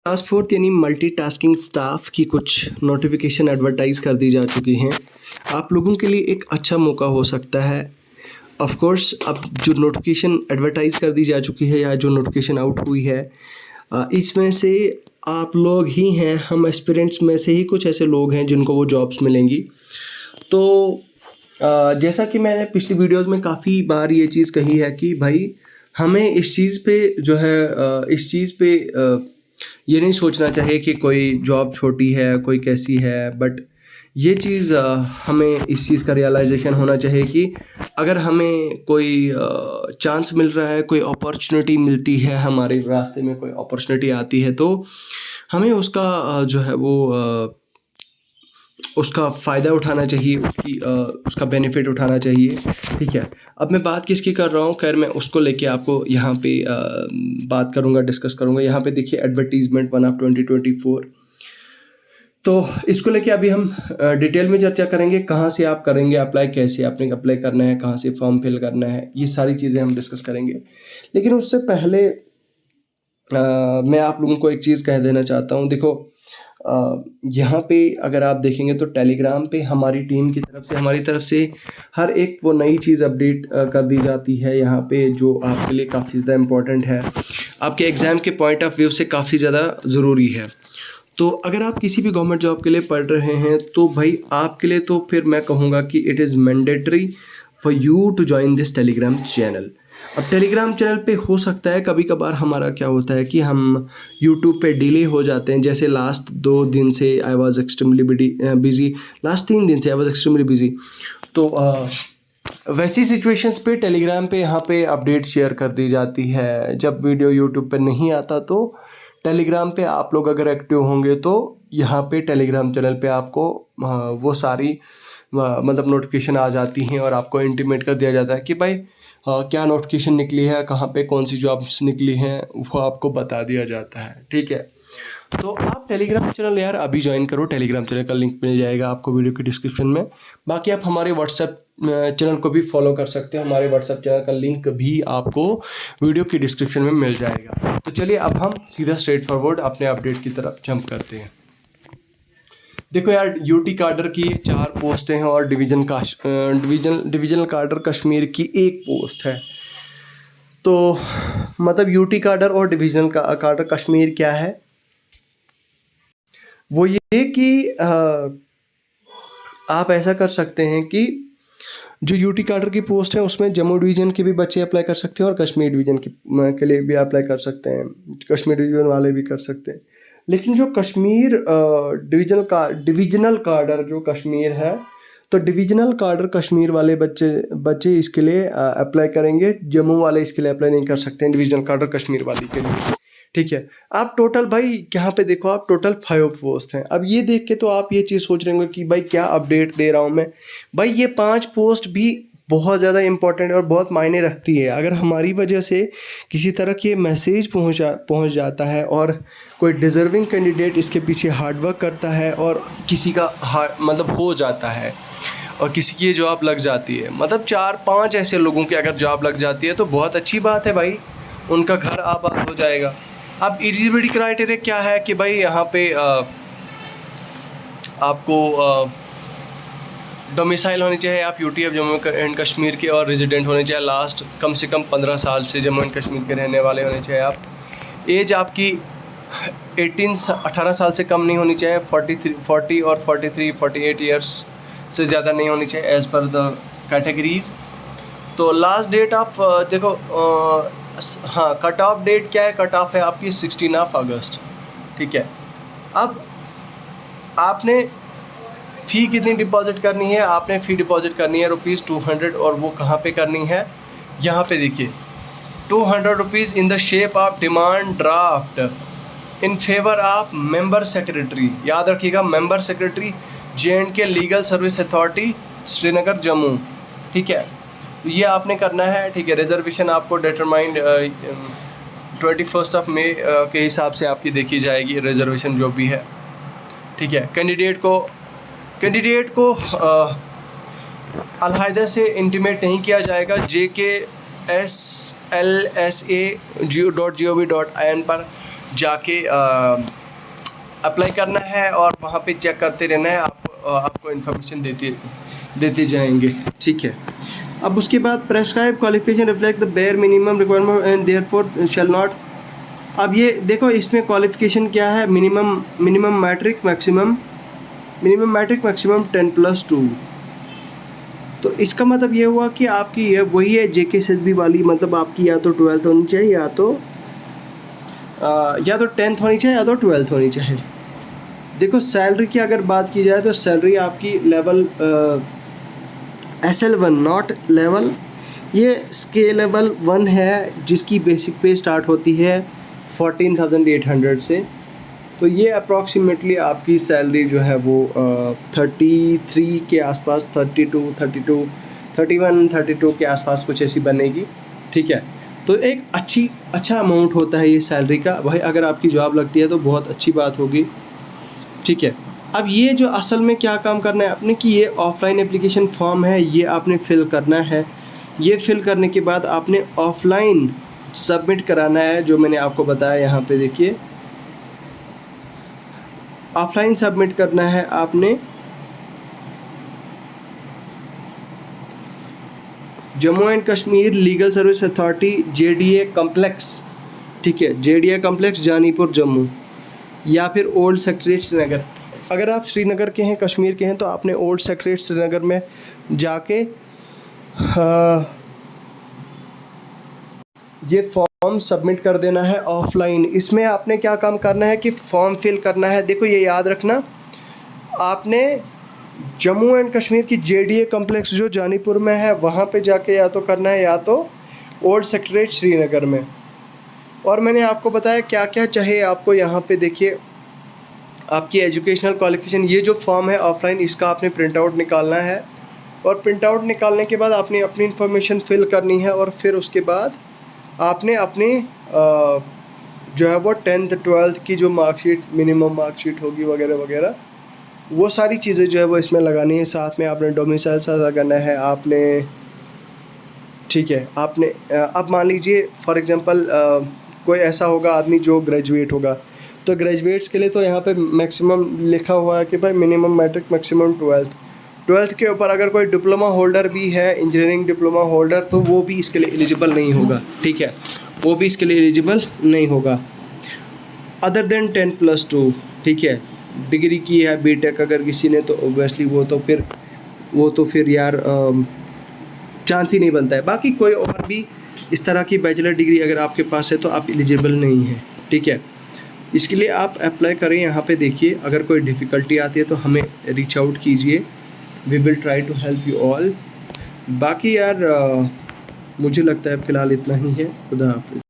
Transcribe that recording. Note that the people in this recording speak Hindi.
टास्क फोर्थ यानी मल्टीटास्किंग स्टाफ की कुछ नोटिफिकेशन एडवर्टाइज कर दी जा चुकी हैं। आप लोगों के लिए एक अच्छा मौका हो सकता है। ऑफ कोर्स अब जो नोटिफिकेशन एडवर्टाइज कर दी जा चुकी है या जो नोटिफिकेशन आउट हुई है, इसमें से आप लोग ही हैं, हम एस्पिरेंट्स में से ही कुछ ऐसे लोग हैं जिनको वो जॉब्स मिलेंगी। तो जैसा कि मैंने पिछली वीडियोज़ में काफ़ी बार ये चीज़ कही है कि भाई हमें इस चीज़ पे जो है इस चीज़ पे ये नहीं सोचना चाहिए कि कोई जॉब छोटी है, कोई कैसी है, बट ये चीज़ हमें इस चीज़ का रियलाइजेशन होना चाहिए कि अगर हमें कोई चांस मिल रहा है, कोई अपॉर्चुनिटी मिलती है, हमारे रास्ते में कोई अपॉर्चुनिटी आती है, तो हमें उसका जो है वो उसका फ़ायदा उठाना चाहिए, उसका बेनिफिट उठाना चाहिए। ठीक है, अब मैं बात किसकी कर रहा हूँ, खैर मैं उसको लेके आपको यहाँ पे बात करूँगा, डिस्कस करूँगा। यहाँ पे देखिए एडवर्टीजमेंट 1 ऑफ 2024। तो इसको लेके अभी हम डिटेल में चर्चा करेंगे, कहाँ से आप करेंगे अप्लाई, कैसे आपने अप्लाई करना है, कहाँ से फॉर्म फिल करना है, ये सारी चीज़ें हम डिस्कस करेंगे। लेकिन उससे पहले मैं आप लोगों को एक चीज़ कह देना चाहता हूँ। देखो, यहाँ पे अगर आप देखेंगे तो टेलीग्राम पे हमारी टीम की तरफ से, हमारी तरफ से हर एक वो नई चीज़ अपडेट कर दी जाती है यहाँ पे, जो आपके लिए काफ़ी ज़्यादा इम्पोर्टेंट है, आपके एग्ज़ाम के पॉइंट ऑफ व्यू से काफ़ी ज़्यादा ज़रूरी है। तो अगर आप किसी भी गवर्नमेंट जॉब के लिए पढ़ रहे हैं तो भाई आपके लिए तो फिर मैं कहूँगा कि it is mandatory for you to join this Telegram channel. अब टेलीग्राम चैनल पे हो सकता है कभी कभार हमारा क्या होता है कि हम यूट्यूब पे डिले हो जाते हैं। जैसे लास्ट 2 दिन से I was extremely busy, last 3 दिन से आई वॉज एक्सट्रीमली बिजी। तो वैसी सिचुएशंस पे टेलीग्राम पे यहाँ पे अपडेट शेयर कर दी जाती है। जब वीडियो यूट्यूब पे नहीं आता तो टेलीग्राम पे आप लोग अगर एक्टिव होंगे तो यहाँ पे टेलीग्राम चैनल पे आपको वो सारी मतलब नोटिफिकेशन आ जाती हैं और आपको इंटीमेट कर दिया जाता है कि भाई क्या नोटिफिकेशन निकली है, कहाँ पे कौन सी जॉब्स निकली हैं, वो आपको बता दिया जाता है। ठीक है, तो आप टेलीग्राम चैनल यार अभी ज्वाइन करो। टेलीग्राम चैनल का लिंक मिल जाएगा आपको वीडियो की डिस्क्रिप्शन में। बाकी आप हमारे व्हाट्सएप चैनल को भी फॉलो कर सकते हैं, हमारे व्हाट्सएप चैनल का लिंक भी आपको वीडियो की डिस्क्रिप्शन में मिल जाएगा। तो चलिए अब हम सीधा स्ट्रेट फॉरवर्ड अपने अपडेट की तरफ जंप करते हैं। देखो यार, यूटी काडर की 4 पोस्टें हैं और डिवीजनल काडर कश्मीर की 1 पोस्ट है। तो मतलब यूटी काडर और डिवीजनल काडर कश्मीर क्या है, वो ये कि आप ऐसा कर सकते हैं कि जो यूटी काडर की पोस्ट है उसमें जम्मू डिवीज़न के भी बच्चे अप्लाई कर सकते हैं और कश्मीर डिवीज़न के लिए भी अप्लाई कर सकते हैं, कश्मीर डिवीज़न वाले भी कर सकते हैं। लेकिन जो कश्मीर डिवीजनल काडर जो कश्मीर है, तो डिवीजनल काडर कश्मीर वाले बच्चे इसके लिए अप्लाई करेंगे, जम्मू वाले इसके लिए अप्लाई नहीं कर सकते हैं, डिवीजनल काडर कश्मीर वाले के लिए। ठीक है, आप टोटल भाई यहाँ पे देखो, आप टोटल 5 पोस्ट हैं। अब ये देख के तो आप ये चीज़ सोच रहे होंगे कि भाई क्या अपडेट दे रहा हूँ मैं। भाई ये 5 पोस्ट भी बहुत ज़्यादा इंपॉर्टेंट और बहुत मायने रखती है। अगर हमारी वजह से किसी तरह की मैसेज पहुँच जाता है और कोई डिज़र्विंग कैंडिडेट इसके पीछे हार्डवर्क करता है और किसी का मतलब हो जाता है और किसी की जॉब लग जाती है, मतलब 4-5 ऐसे लोगों की अगर जॉब लग जाती है तो बहुत अच्छी बात है भाई, उनका घर आबाद हो जाएगा। अब एलिजिबिलिटी क्राइटेरिया क्या है कि भाई यहाँ पे आपको डोमिसाइल होनी चाहिए, आप UT of Jammu and Kashmir के और रेजिडेंट होने चाहिए, लास्ट कम से कम 15 साल से जम्मू एंड कश्मीर के रहने वाले होने चाहिए आप। एज आपकी 18 साल से कम नहीं होनी चाहिए, 40 और 48 ईयर्स से ज़्यादा नहीं होनी चाहिए एज़ पर द कैटेगरीज। तो लास्ट डेट आप देखो, हाँ, कट ऑफ डेट क्या है, कट ऑफ है आपकी 16 अगस्त। ठीक है, अब आपने फ़ी कितनी डिपॉजिट करनी है, आपने फ़ी डिपॉजिट करनी है ₹200 और वो कहाँ पे करनी है, यहाँ पे देखिए, ₹200 in the shape of demand draft in favour of member secretary. याद रखिएगा, member secretary J&K legal service authority Srinagar Jammu. ठीक है, ये आपने करना है। ठीक है, रिजर्वेशन आपको डिटरमाइंड 21 मई के हिसाब से आपकी देखी जाएगी रिजर्वेशन जो भी है। ठीक है, कैंडिडेट को अलहदा से इंटीमेट नहीं किया जाएगा। JK slsa.gov.in पर जाके अप्लाई करना है और वहाँ पे चेक करते रहना है, आपको इन्फॉर्मेशन देते जाएंगे, ठीक है। अब उसके बाद prescribe qualification reflect the bare minimum requirement and therefore shall not. अब ये देखो इसमें क्वालिफिकेशन क्या है, मिनिमम मैट्रिक मैक्सिमम 10+2। तो इसका मतलब ये हुआ कि आपकी ये वही है JKSSB वाली, मतलब आपकी या तो 12th होनी चाहिए या तो 10th होनी चाहिए या तो 12th होनी चाहिए। देखो सैलरी की अगर बात की जाए तो सैलरी आपकी लेवल SL1 नॉट लेवल, ये स्केल लेवल 1 है जिसकी बेसिक पे स्टार्ट होती है 14,800 से। तो ये अप्रॉक्सीमेटली आपकी सैलरी जो है वो 33 के आसपास, 31 32 के आसपास कुछ ऐसी बनेगी, ठीक है। तो एक अच्छा अमाउंट होता है ये सैलरी का भाई, अगर आपकी जॉब लगती है तो बहुत अच्छी बात होगी, ठीक है। अब ये जो असल में क्या काम करना है आपने कि ये ऑफलाइन एप्लीकेशन फॉर्म है, ये आपने फिल करना है। ये फिल करने के बाद आपने ऑफलाइन सबमिट कराना है, जो मैंने आपको बताया यहाँ पे देखिए, ऑफलाइन सबमिट करना है आपने Jammu and Kashmir legal service authority JDA complex, ठीक है, JDA कम्प्लेक्स जानीपुर जम्मू, या फिर ओल्ड सेक्रेटरीट श्रीनगर। अगर आप श्रीनगर के हैं, कश्मीर के हैं, तो आपने ओल्ड सेक्रेटरीट श्रीनगर में जाके ये फॉर्म सबमिट कर देना है ऑफलाइन। इसमें आपने क्या काम करना है कि फॉर्म फिल करना है। देखो ये याद रखना, आपने जम्मू एंड कश्मीर की JDA कम्प्लेक्स जो जानीपुर में है वहाँ पे जाके या तो करना है या तो ओल्ड सेक्रेटरीट श्रीनगर में। और मैंने आपको बताया क्या क्या चाहिए आपको। यहाँ पे देखिए आपकी एजुकेशनल क्वालिफिकेशन, ये जो फॉर्म है ऑफलाइन, इसका आपने प्रिंट आउट निकालना है, और प्रिंट आउट निकालने के बाद आपने अपनी इन्फॉर्मेशन फिल करनी है, और फिर उसके बाद आपने अपनी जो है वो 10th 12th की जो मार्कशीट, मिनिमम मार्कशीट होगी वगैरह वगैरह, वो सारी चीज़ें जो है वो इसमें लगानी है। साथ में आपने डोमिसाइल साझा करना है आपने, ठीक है। आपने अब मान लीजिए फॉर एग्जांपल कोई ऐसा होगा आदमी जो ग्रेजुएट होगा, तो ग्रेजुएट्स के लिए तो यहाँ पे मैक्सिमम लिखा हुआ है कि भाई मिनिमम मैट्रिक मैक्सिमम 12th के ऊपर अगर कोई डिप्लोमा होल्डर भी है, इंजीनियरिंग डिप्लोमा होल्डर, तो वो भी इसके लिए एलिजिबल नहीं होगा, ठीक है, वो भी इसके लिए एलिजिबल नहीं होगा। अदर देन 10+2, ठीक है, डिग्री की है बीटेक अगर किसी ने, तो ओबियसली वो तो फिर यार चांस ही नहीं बनता है। बाकी कोई और भी इस तरह की बैचलर डिग्री अगर आपके पास है तो आप एलिजिबल नहीं हैं, ठीक है। इसके लिए आप अप्लाई करें। यहाँ पे देखिए अगर कोई डिफ़िकल्टी आती है तो हमें रीच आउट कीजिए, we will try to help you all. बाकी यार मुझे लगता है फ़िलहाल इतना ही है। खुदा हाफ़िज़।